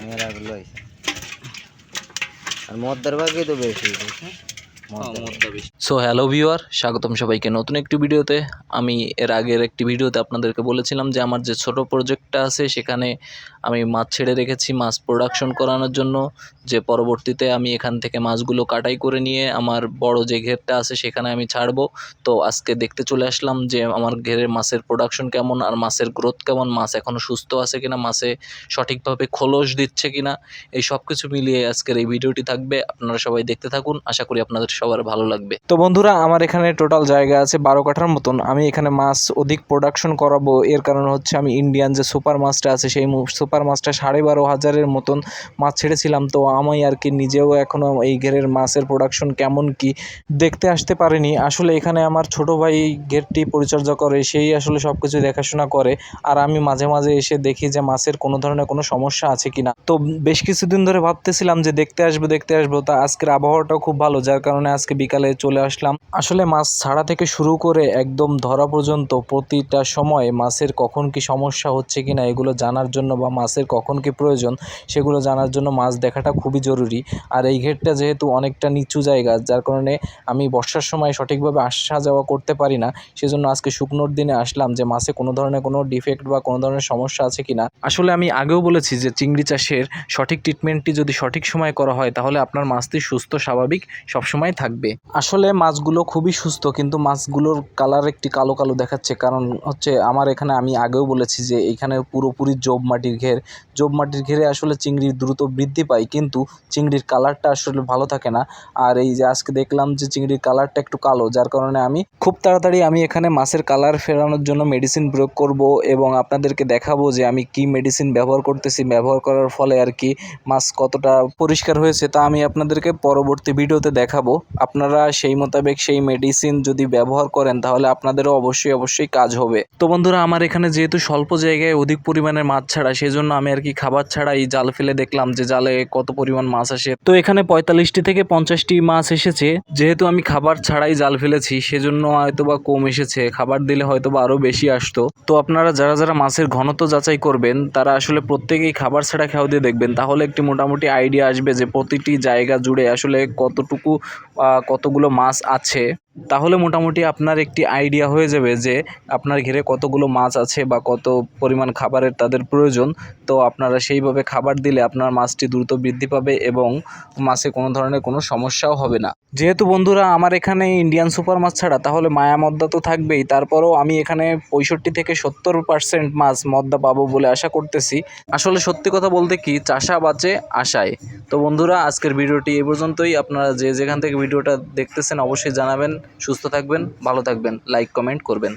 মেরাগুলো হয়েছে আর মদ্দার বাকি তো বেশি সো হ্যালো ভিউয়ার, স্বাগতম সবাইকে নতুন একটি ভিডিওতে। আমি এর আগের একটি ভিডিওতে আপনাদেরকে বলেছিলাম যে আমার যে ছোট প্রজেক্টটা আছে সেখানে আমি মাছ ছেড়ে রেখেছি মাছ প্রোডাকশন করানোর জন্য, যে পরবর্তীতে আমি এখান থেকে মাছগুলো কাটাই করে নিয়ে আমার বড় যে ঘেরটা আছে সেখানে আমি ছাড়বো। তো আজকে দেখতে চলে আসলাম যে আমার ঘেরের মাছের প্রোডাকশন কেমন আর মাছের গ্রোথ কেমন, মাছ এখনও সুস্থ আছে কিনা, মাছে সঠিকভাবে খোলস দিচ্ছে কিনা, এই সব কিছু মিলিয়ে আজকের এই ভিডিওটি থাকবে। আপনারা সবাই দেখতে থাকুন, আশা করি আপনাদের সবার ভালো লাগবে। তো বন্ধুরা, আমার এখানে টোটাল জায়গা আছে 12 কাঠার মতন। আমি এখানে মাছ অধিক প্রোডাকশন করাবো, এর কারণ হচ্ছে আমি ইন্ডিয়ান যে সুপার মাছটা আছে সেই সুপার মাছটা 12,500-এর মতন মাছ ছেড়েছিলাম। তো আমি আর কি নিজেও এখনও এই ঘেরের মাছের প্রোডাকশন কেমন কি দেখতে আসতে পারিনি। আসলে এখানে আমার ছোট ভাই ঘেরটি পরিচর্যা করে, সেই আসলে সব কিছু দেখাশোনা করে, আর আমি মাঝে মাঝে এসে দেখি যে মাছের কোনো ধরনের কোনো সমস্যা আছে কিনা। তো বেশ কিছুদিন ধরে ভাবতেছিলাম যে দেখতে আসবো, তা আজকের আবহাওয়াটাও খুব ভালো, যার কারণে আজকে বিকালে চলে আসলাম। আসলে মাছ ছাড়া থেকে শুরু করে একদম ধরা পর্যন্ত প্রতিটা সময় মাছের কখন কি সমস্যা হচ্ছে কিনা এগুলো জানার জন্য বা মাছের কখন কি প্রয়োজন সেগুলো জানার জন্য মাছ দেখাটা খুবই জরুরি। আর এই ঘেরটা যেহেতু অনেকটা নিচু জায়গা, যার কারণে আমি বর্ষার সময় সঠিকভাবে আসা যাওয়া করতে পারি না, সেজন্য আজকে শুকনোর দিনে আসলাম যে মাছে কোনো ধরনের কোনো ডিফেক্ট বা কোনো ধরনের সমস্যা আছে কিনা। আসলে আমি আগেও বলেছি যে চিংড়ি চাষের সঠিক ট্রিটমেন্টটি যদি সঠিক সময় করা হয় তাহলে আপনার মাছটি সুস্থ স্বাভাবিক সবসময় থাকবে। আসলে মাছগুলো খুবই সুস্থ, কিন্তু মাছগুলোর কালার একটি কালো কালো দেখাচ্ছে, কারণ হচ্ছে আমার এখানে আমি আগেও বলেছি যে এইখানে পুরোপুরি জব মাটির ঘেরে আসলে চিংড়ি দ্রুত বৃদ্ধি পায়, কিন্তু চিংড়ির কালারটা আসলে ভালো থাকে না। আর এই যে আজকে দেখলাম যে চিংড়ির কালারটা একটু কালো, যার কারণে আমি খুব তাড়াতাড়ি এখানে মাছের কালার ফেরানোর জন্য মেডিসিন প্রয়োগ করব এবং আপনাদেরকে দেখাবো যে আমি কি মেডিসিন ব্যবহার করতেছি, ব্যবহার করার ফলে আর কি মাছ কতটা পরিষ্কার হয়েছে তা আমি আপনাদেরকে পরবর্তী ভিডিওতে দেখাবো। আপনারা সেই মোতাবেক সেই মেডিসিন যদি ব্যবহার করেন তাহলে আপনাদেরও অবশ্যই কাজ হবে। তো বন্ধুরা, আমার এখানে যেহেতু স্বল্প জায়গায় অধিক পরিমাণের মাছ ছাড়া, সেজন্য আমি আর কি খাবার ছাড়াই জাল ফেলে দেখলাম যে জালে কত পরিমাণ মাছ আসে। তো এখানে 45টি থেকে 50টি মাছ এসেছে। যেহেতু আমি খাবার ছাড়াই জাল ফেলেছি সেজন্য হয়তোবা কম এসেছে, খাবার দিলে হয়তোবা আরও বেশি আসতো। তো আপনারা যারা মাছের ঘনত্ব যাচাই করবেন তারা আসলে প্রত্যেকেই খাবার ছাড়া খেয়াল দিয়ে দেখবেন, তাহলে একটি মোটামুটি আইডিয়া আসবে যে প্রতিটি জায়গা জুড়ে আসলে কতগুলো মাছ আছে। তাহলে মোটামুটি আপনার একটি আইডিয়া হয়ে যাবে যে আপনার ঘেরে কতগুলো মাছ আছে বা কত পরিমাণ খাবারের তাদের প্রয়োজন। তো আপনারা সেইভাবে খাবার দিলে আপনার মাছটি দ্রুত বৃদ্ধি পাবে এবং মাছে কোনো ধরনের কোনো সমস্যাও হবে না। যেহেতু বন্ধুরা আমার এখানে ইন্ডিয়ান সুপার মাছ ছাড়া তাহলে মায়া মদ্দা তো থাকবেই, তারপরও আমি এখানে 65 থেকে 70% মাছ মদ্দা পাবো বলে আশা করতেছি। আসলে সত্যি কথা বলতে কি, চাষা বাঁচে আশায়। তো বন্ধুরা, আজকের ভিডিওটি এই পর্যন্তই। আপনারা যেখান থেকে ভিডিওটা দেখতেছেন অবশ্যই জানাবেন। সুস্থ থাকবেন, ভালো থাকবেন, লাইক কমেন্ট করবেন।